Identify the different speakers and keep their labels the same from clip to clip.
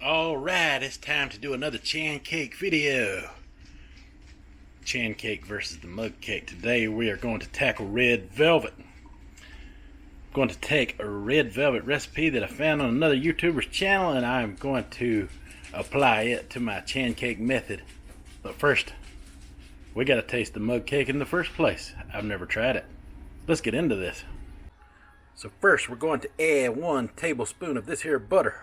Speaker 1: Alright, it's time to do another Chancake video. Chancake versus the mug cake. Today we are going to tackle red velvet. I'm going to take a red velvet recipe that I found on another YouTuber's channel, and I'm going to apply it to my Chancake method. But first, we got to taste the mug cake in the first place. I've never tried it. Let's get into this. So first we're going to add 1 tablespoon of this here butter.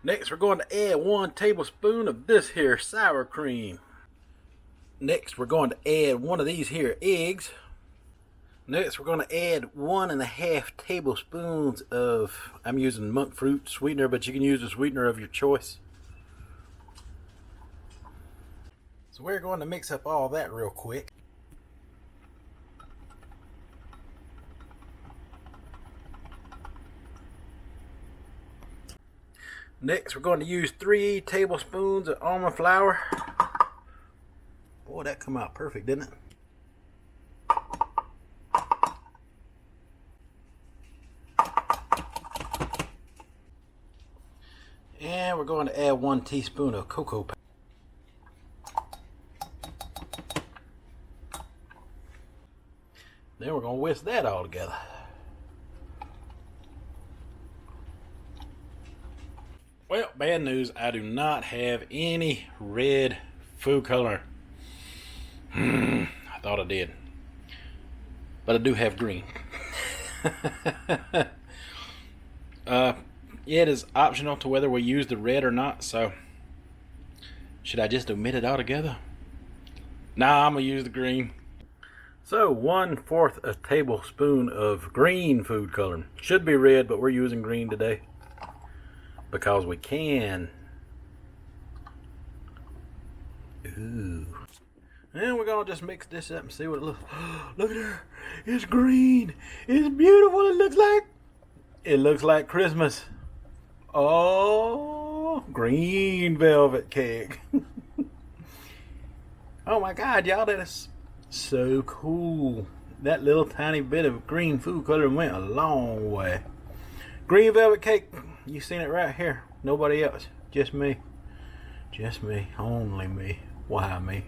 Speaker 1: Next, we're going to add 1 tablespoon of this here sour cream. Next, we're going to add 1 of these here eggs. Next, we're going to add 1.5 tablespoons of, I'm using monk fruit sweetener, but you can use a sweetener of your choice. So we're going to mix up all that real quick. Next, we're going to use 3 tablespoons of almond flour. Boy, that come out perfect, didn't it? And we're going to add 1 teaspoon of cocoa powder. Then we're going to whisk that all together. Well, bad news, I do not have any red food color. I thought I did. But I do have green. Yeah, it is optional to whether we use the red or not, so should I just omit it altogether? Nah, I'm going to use the green. So 1/4 a tablespoon of green food coloring. Should be red, but we're using green today because we can. Ooh. And we're gonna just mix this up and see what it looks. Look at her. It's green. It's beautiful. It looks like Christmas. Oh, green velvet cake. Oh my God, y'all, that is so cool. That little tiny bit of green food coloring went a long way. Green velvet cake. You seen it right here. Nobody else. Just me. Just me. Only me. Why me?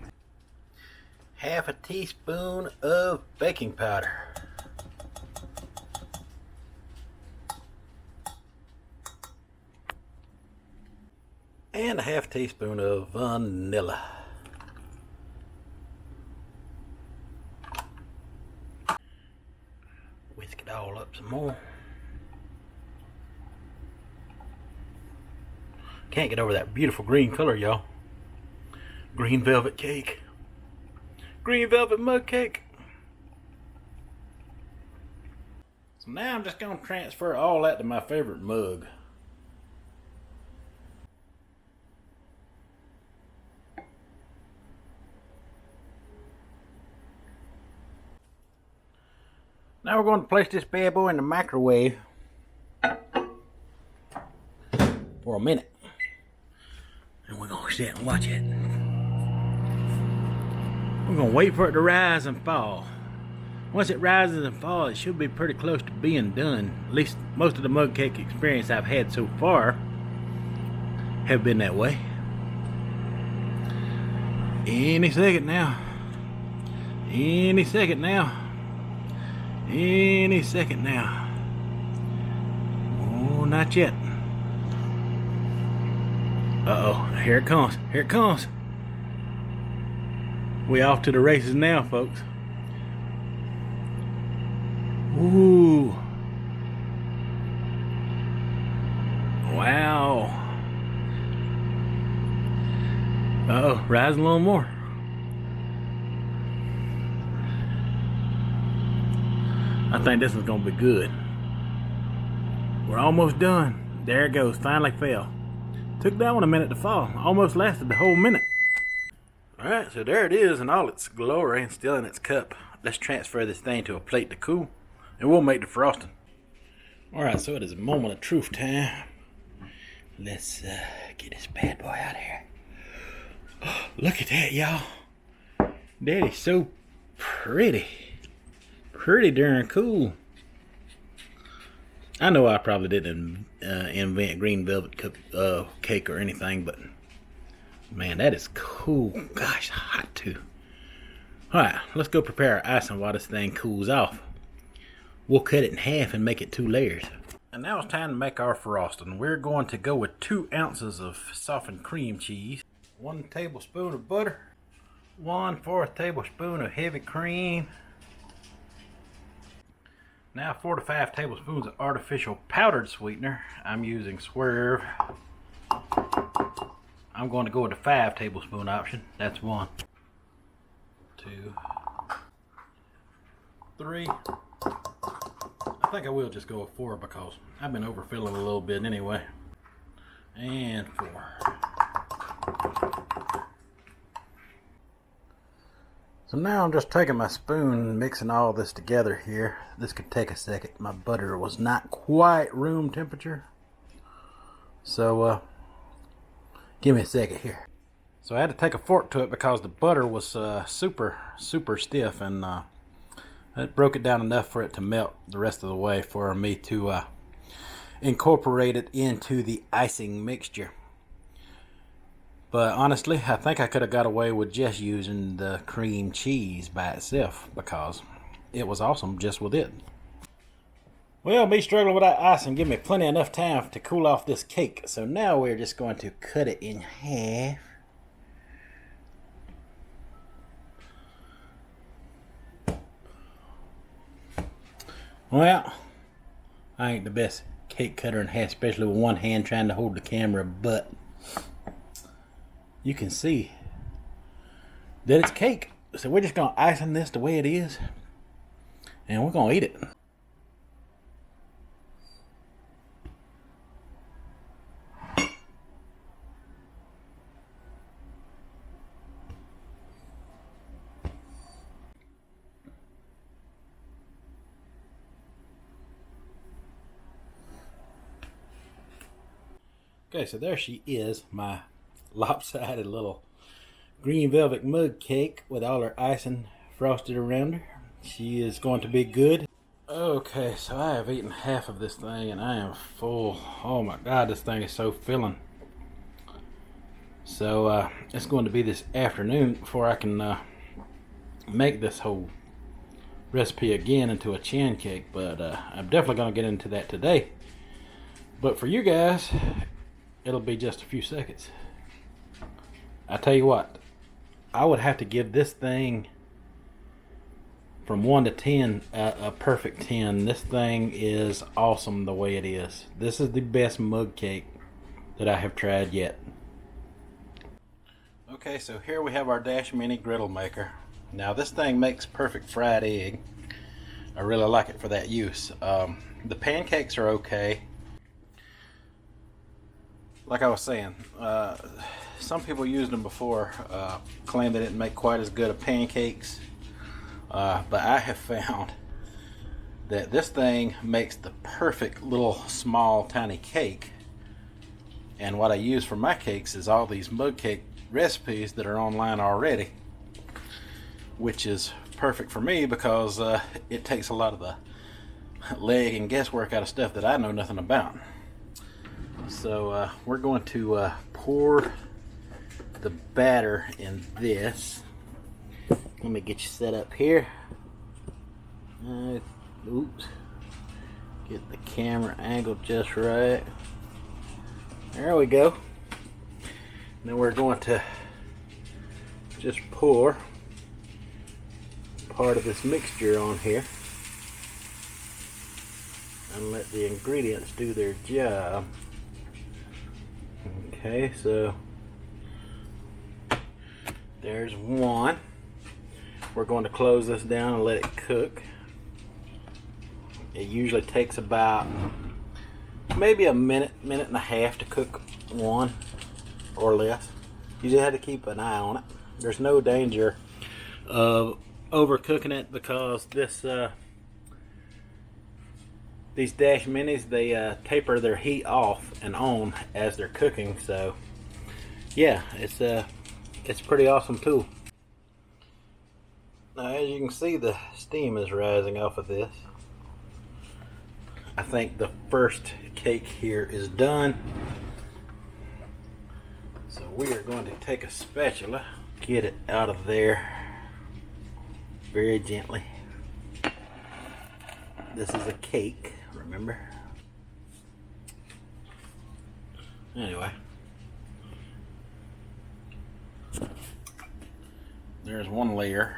Speaker 1: 1/2 teaspoon of baking powder. And 1/2 teaspoon of vanilla. Whisk it all up some more. Can't get over that beautiful green color, y'all. Green velvet cake. Green velvet mug cake. So now I'm just going to transfer all that to my favorite mug. Now we're going to place this bad boy in the microwave for a minute. And we're going to sit and watch it. We're going to wait for it to rise and fall. Once it rises and falls, it should be pretty close to being done. At least most of the mug cake experience I've had so far have been that way. Any second now. Any second now. Any second now. Oh, not yet. Uh-oh, here it comes. Here it comes. We off to the races now, folks. Ooh. Wow. Uh-oh, rising a little more. I think this is gonna be good. We're almost done. There it goes, finally fell. Took that one a minute to fall. Almost lasted the whole minute. Alright, so there it is in all its glory and still in its cup. Let's transfer this thing to a plate to cool, and we'll make the frosting. Alright, so it is a moment of truth time. Let's get this bad boy out of here. Oh, look at that, y'all. That is so pretty. Pretty darn cool. I know I probably didn't invent green velvet cake or anything, but man, that is cool. Gosh, hot too. Alright, let's go prepare our icing while this thing cools off. We'll cut it in half and make it 2 layers. And now it's time to make our frosting. We're going to go with 2 ounces of softened cream cheese, 1 tablespoon of butter, 1/4 tablespoon of heavy cream. Now 4 to 5 tablespoons of artificial powdered sweetener. I'm using Swerve. I'm going to go with the 5 tablespoon option. That's 1, 2, 3. I think I will just go with 4 because I've been overfilling a little bit anyway. And 4. So now I'm just taking my spoon and mixing all this together here. This could take a second. My butter was not quite room temperature. So give me a second here. So I had to take a fork to it because the butter was super stiff, and it broke it down enough for it to melt the rest of the way for me to incorporate it into the icing mixture. But honestly, I think I could have got away with just using the cream cheese by itself because it was awesome just with it. Well, me struggling with that icing give me plenty enough time to cool off this cake. So now we're just going to cut it in half. Well, I ain't the best cake cutter in half, especially with one hand trying to hold the camera, but you can see that it's cake. So we're just going to icing this the way it is, and we're going to eat it. Okay, so there she is, my lopsided little green velvet mug cake with all her icing frosted around her. She is going to be good. Okay, so I have eaten half of this thing and I am full. Oh my god, this thing is so filling. So it's going to be this afternoon before I can make this whole recipe again into a chancake, but I'm definitely going to get into that today. But for you guys, it'll be just a few seconds. I tell you what, I would have to give this thing from 1 to 10 a perfect 10. This thing is awesome the way it is. This is the best mug cake that I have tried yet. Okay, so here we have our Dash Mini griddle maker. Now this thing makes perfect fried egg. I really like it for that use. The pancakes are okay. Like I was saying, some people used them before, claimed they didn't make quite as good of pancakes, but I have found that this thing makes the perfect little small tiny cake. And what I use for my cakes is all these mug cake recipes that are online already, which is perfect for me because it takes a lot of the leg and guesswork out of stuff that I know nothing about. So we're going to pour the batter in this. Let me get you set up here. Oops. Get the camera angle just right. There we go. Then we're going to just pour part of this mixture on here and let the ingredients do their job. Okay, so there's one. We're going to close this down and let it cook. It usually takes about maybe a minute and a half to cook one or less. You just have to keep an eye on it. There's no danger of overcooking it because these Dash Minis, they taper their heat off and on as they're cooking. So yeah, it's a pretty awesome tool. Now as you can see, the steam is rising off of this. I think the first cake here is done. So we are going to take a spatula, get it out of there very gently. This is a cake, remember? Anyway, there's one layer.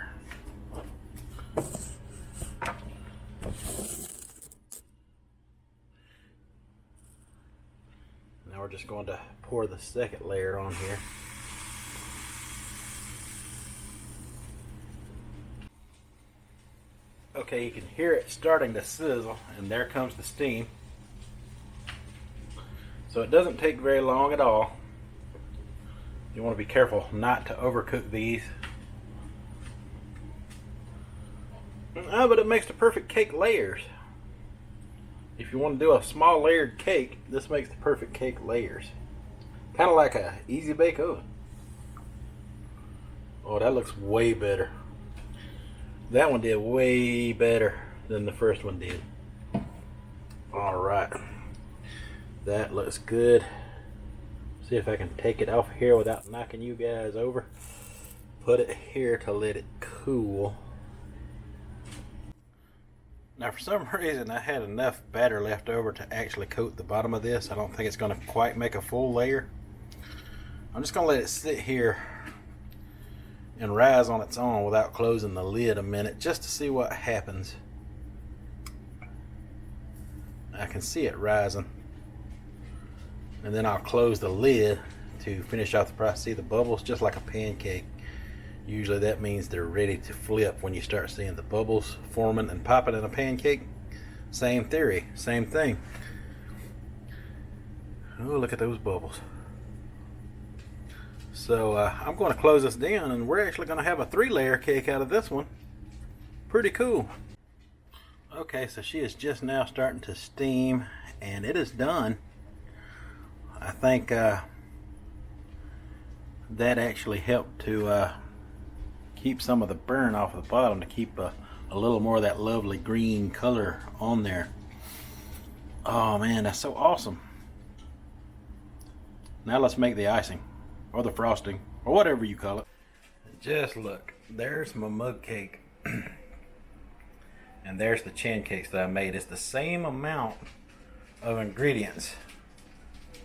Speaker 1: Now we're just going to pour the second layer on here. Okay, you can hear it starting to sizzle, and there comes the steam. So it doesn't take very long at all. You want to be careful not to overcook these. But it makes the perfect cake layers. If you want to do a small layered cake, this makes the perfect cake layers. Kind of like a easy bake oven. Oh, that looks way better. That one did way better than the first one did. Alright. That looks good. See if I can take it off here without knocking you guys over. Put it here to let it cool. Now for some reason I had enough batter left over to actually coat the bottom of this. I don't think it's going to quite make a full layer. I'm just going to let it sit here and rise on its own without closing the lid a minute, just to see what happens. I can see it rising, and then I'll close the lid to finish off the process. See the bubbles, just like a pancake. Usually that means they're ready to flip when you start seeing the bubbles forming and popping in a pancake. Same theory, same thing. Oh, look at those bubbles. So I'm going to close this down, and we're actually going to have a 3-layer cake out of this one. Pretty cool. Okay, so she is just now starting to steam, and it is done. I think that actually helped to keep some of the burn off the bottom, to keep a little more of that lovely green color on there. Oh man, that's so awesome. Now let's make the icing, or the frosting, or whatever you call it. Just look, there's my mug cake. And there's the chancakes that I made. It's the same amount of ingredients.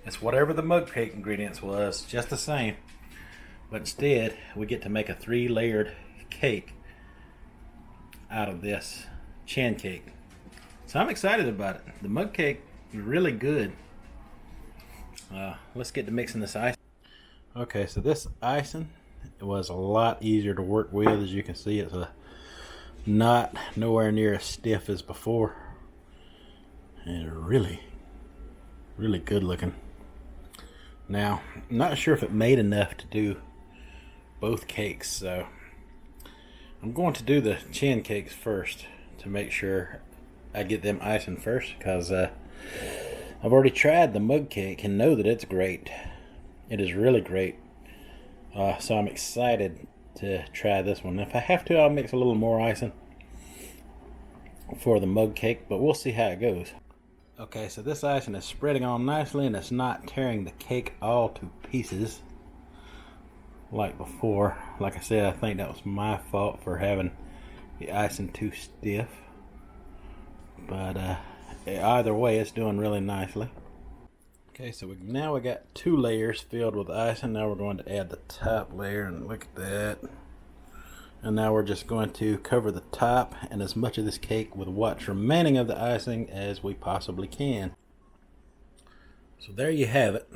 Speaker 1: It's whatever the mug cake ingredients was, just the same. But instead, we get to make a 3-layered cake out of this chancake. So I'm excited about it. The mug cake is really good. Let's get to mixing this ice. Okay, so this icing was a lot easier to work with. As you can see, it's not nowhere near as stiff as before, and really good looking. Now, I'm not sure if it made enough to do both cakes, so I'm going to do the chancakes first to make sure I get them icing first, because I've already tried the mug cake and know that it's great. It is really great. So I'm excited to try this one. If I have to, I'll mix a little more icing for the mug cake, but we'll see how it goes. Okay, so this icing is spreading on nicely, and it's not tearing the cake all to pieces like before. Like I said, I think that was my fault for having the icing too stiff, but either way, it's doing really nicely. Okay, so now we got 2 layers filled with icing. Now we're going to add the top layer, and look at that. And now we're just going to cover the top and as much of this cake with what's remaining of the icing as we possibly can. So there you have it.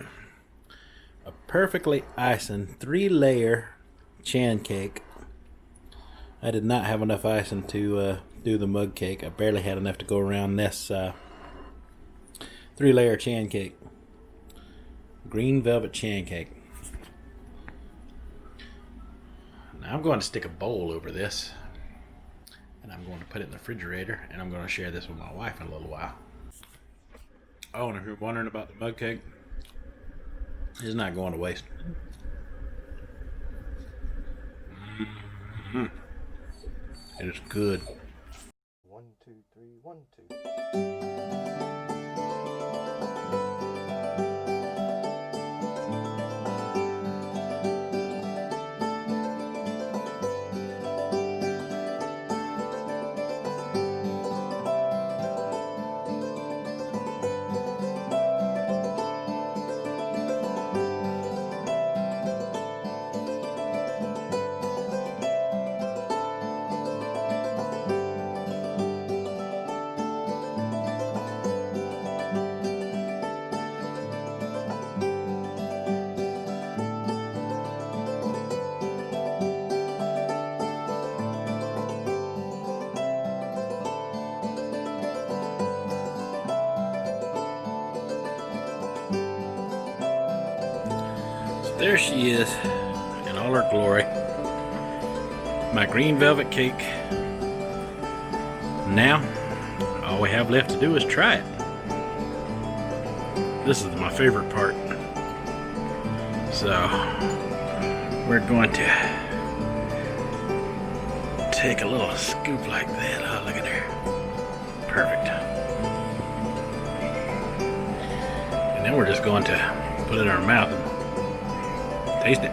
Speaker 1: A perfectly icing 3-layer chancake. I did not have enough icing to do the mug cake. I barely had enough to go around this 3-layer chancake. Green velvet chancake. Now I'm going to stick a bowl over this, and I'm going to put it in the refrigerator, and I'm going to share this with my wife in a little while. Oh, and if you're wondering about the mug cake, it's not going to waste. It is good.
Speaker 2: 1, 2, 3, 1, 2.
Speaker 1: There she is in all her glory. My green velvet cake. Now, all we have left to do is try it. This is my favorite part. So, we're going to take a little scoop like that. Oh, look at her. Perfect. And then we're just going to put it in our mouth and taste it.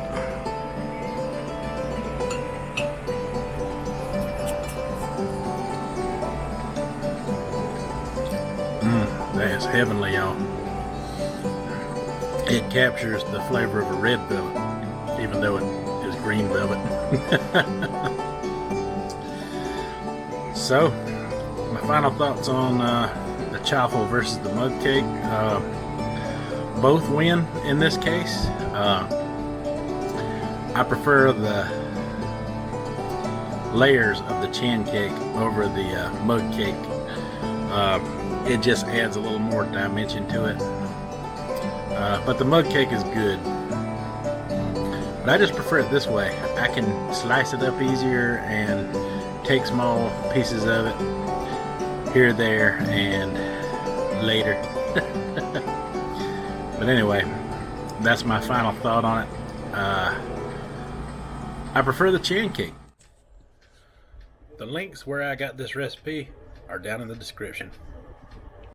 Speaker 1: That is heavenly, y'all. It captures the flavor of a red velvet, even though it is green velvet. So, my final thoughts on the chaffle versus the mug cake. Both win in this case. I prefer the layers of the chancake over the mug cake. It just adds a little more dimension to it. But the mug cake is good. But I just prefer it this way. I can slice it up easier and take small pieces of it here, there, and later. But anyway, that's my final thought on it. I prefer the chancake. The links where I got this recipe are down in the description.